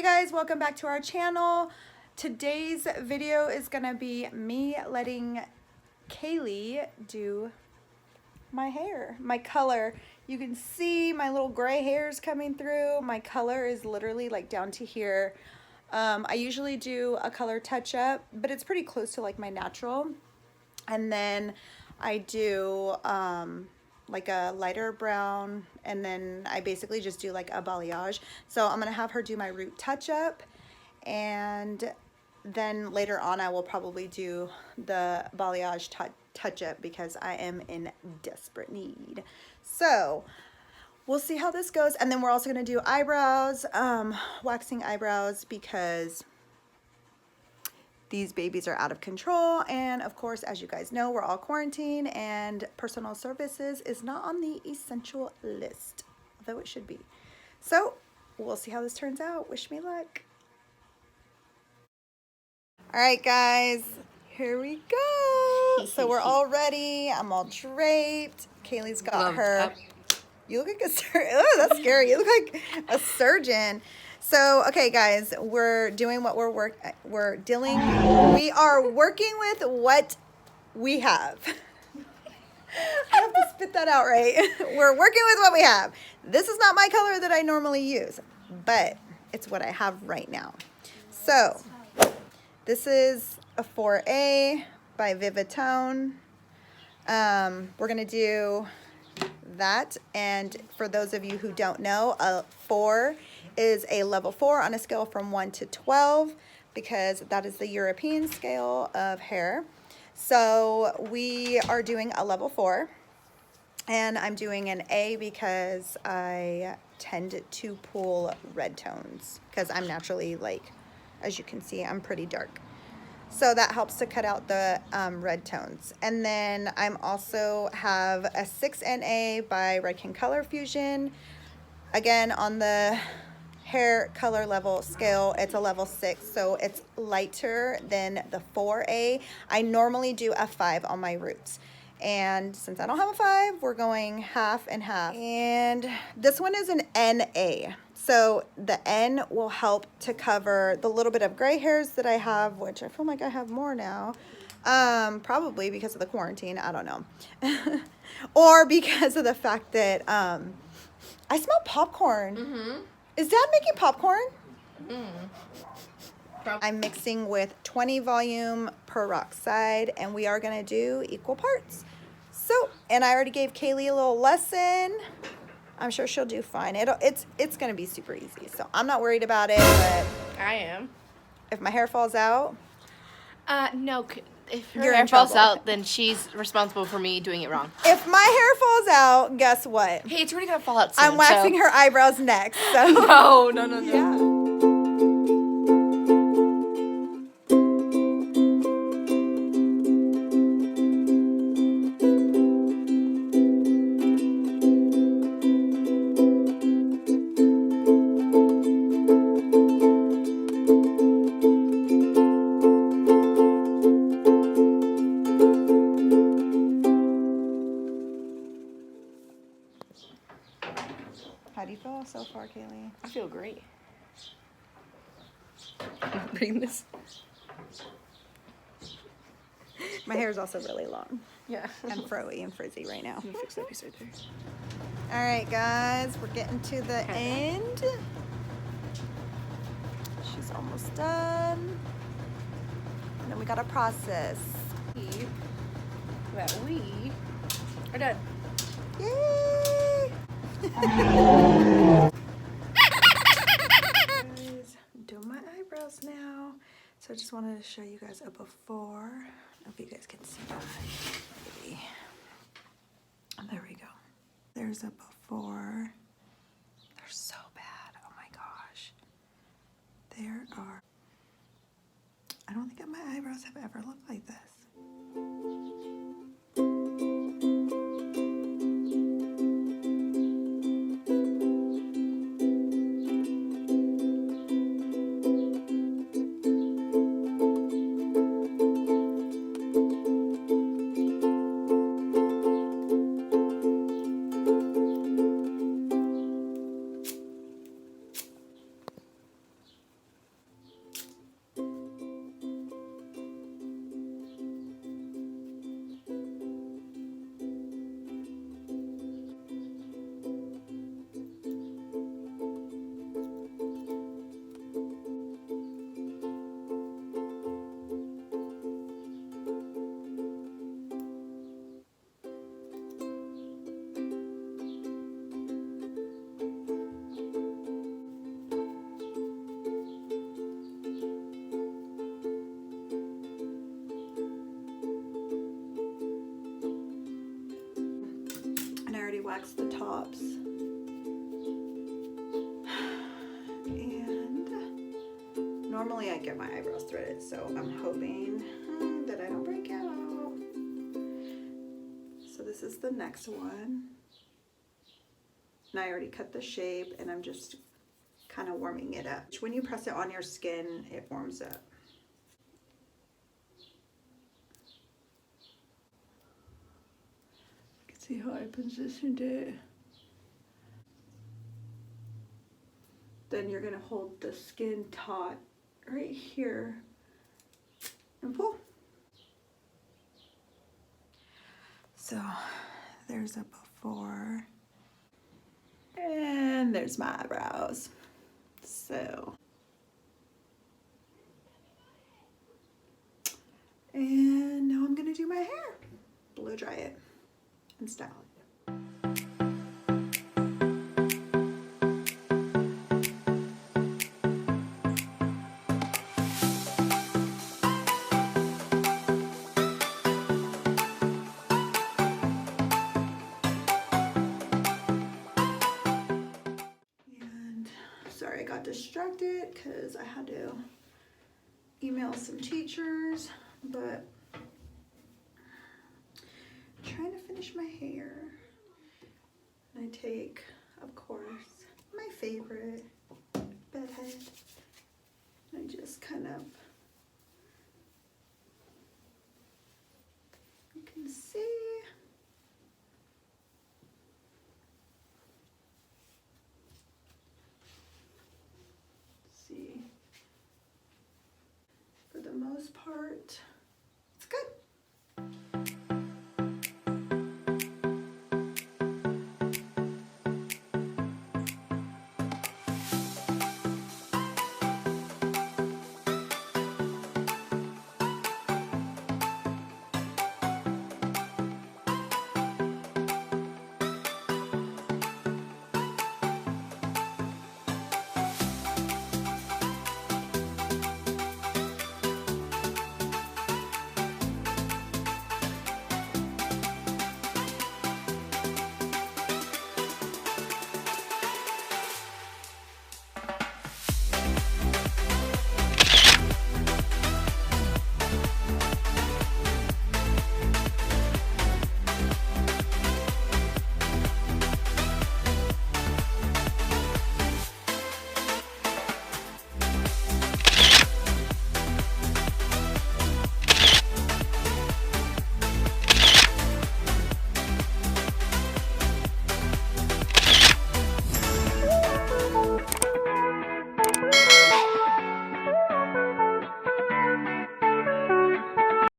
Hey guys, welcome back to our channel. Today's video is gonna be me letting Kaylee do my hair, my color. You can see my little gray hairs coming through. My color is literally like down to here. I usually do a color touch up, but it's pretty close to like my natural. And then I do like a lighter brown, and then I basically just do like a balayage. So I'm gonna have her do my root touch up, and then later on I will probably do the balayage touch up because I am in desperate need. So we'll see how this goes. And then we're also gonna do eyebrows, waxing eyebrows, because these babies are out of control, and of course, as you guys know, we're all quarantined and personal services is not on the essential list, although it should be. So we'll see how this turns out. Wish me luck. All right, guys, here we go. So we're all ready. I'm all draped. Kaylee's got her. You look like a surgeon. Oh, that's scary. You look like a surgeon. So, okay, guys, we're doing what we are working with what we have. I have to spit that out right. We're working with what we have. This is not my color that I normally use, but it's what I have right now. So, this is a 4A by Vivatone. We're going to do that, and for those of you who don't know, a 4 is a level 4 on a scale from 1 to 12, because that is the European scale of hair. So we are doing a level 4, and I'm doing an A because I tend to pull red tones because I'm naturally, like, as you can see, I'm pretty dark. So that helps to cut out the red tones. And then I'm also have a 6NA by Redken Color Fusion. Again, on the hair color level scale, it's a level 6, so it's lighter than the 4A. I normally do a 5 on my roots. And since I don't have a 5, we're going half and half. And this one is an NA. So the N will help to cover the little bit of gray hairs that I have, which I feel like I have more now. Probably because of the quarantine, I don't know. Or because of the fact that I smell popcorn. Mm-hmm. Is Dad making popcorn? Mm-hmm. I'm mixing with 20 volume peroxide, and we are gonna do equal parts. So, and I already gave Kaylee a little lesson. I'm sure she'll do fine. It's gonna be super easy, so I'm not worried about it. But I am. If my hair falls out, no. If her hair falls out, then she's responsible for me doing it wrong. If my hair falls out, guess what? Hey, it's already gonna fall out soon. I'm waxing her eyebrows next. So No. Yeah. How do you feel so far, Kaylee? I feel great. Bring this. My hair is also really long. Yeah. And froey and frizzy right now. I'm gonna fix that piece right there. All right, guys, we're getting to the end. She's almost done. And then we gotta process. That we are done. Yay! Guys, I'm doing my eyebrows now. So I just wanted to show you guys a before. I hope you guys can see that. Maybe. There we go. There's a before. They're so bad. Oh my gosh. There are. I don't think my eyebrows have ever looked like this. wax the tops. And normally I get my eyebrows threaded, so I'm hoping that I don't break out. So this is the next one. And I already cut the shape, and I'm just kind of warming it up. When you press it on your skin, it warms up. You can see how I positioned it. Then you're gonna hold the skin taut right here and pull. So there's a before, and there's my eyebrows. So, and now I'm gonna do my hair, blow dry it and style it. Sorry, I got distracted because I had to email some teachers, but I'm trying to finish my hair. And I take, of course, my favorite bedhead. And I just kind of, you can see, for the most part,